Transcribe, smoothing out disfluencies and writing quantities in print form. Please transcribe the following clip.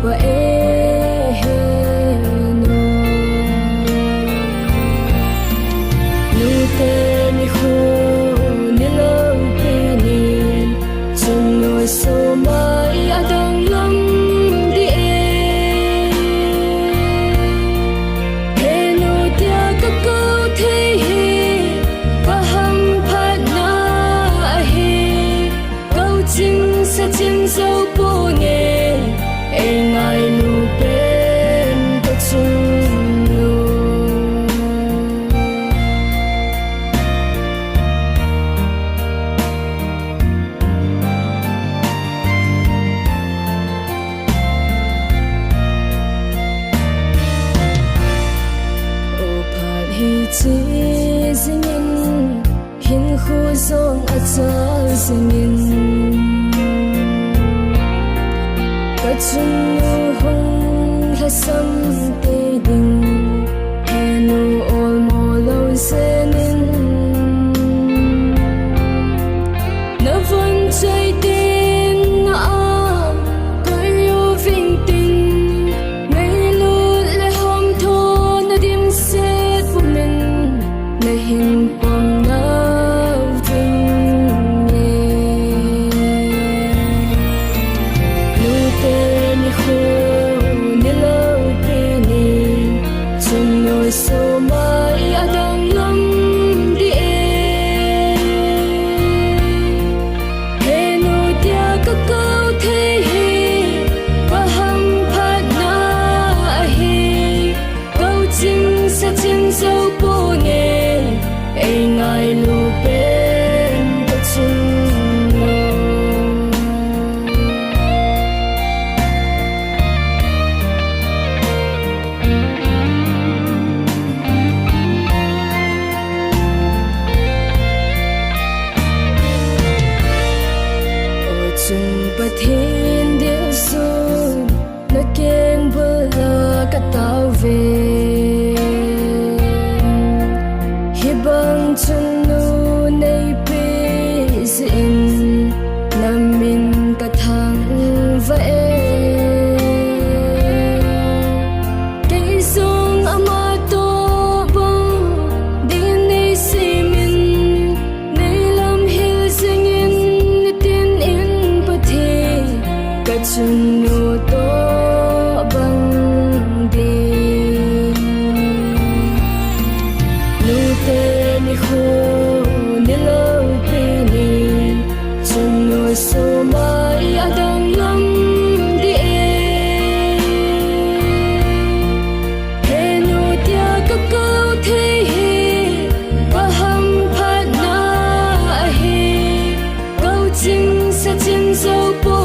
pa e no nu te ni hu ni lo pe ni chun no so mai adang lam di e no tia ka ko the hi pa ham pha na hi câu chinh sa chim dâu po nghe e ngai nu bên ta chung lu o phat hi chi zingin hin khu zong a cha zingin ka chung nu hong la sam te ding he nu ol mo lo zenin na van chai tin na am kai yo ving tin nei lu le hom tho na dim se fu min na hin pom na so mai adang lam di he no tia ka ko the hi pa ham pha na hi câu chinh sa chim dâu po nghe e ngai lu bên ta chung pa thiên điệu du na keng bula ka tao về hi bang chun nu nei pe zin nam min ka thang va e cái song ama to bang din nei si min nei lam hil singin tin in ka chung nu to bang di nu te ni hu ni lo pe ni chung nu so mai adang lam di he nu tia ka ko the hi pa ham pha na hi câu chinh sa chim dâu po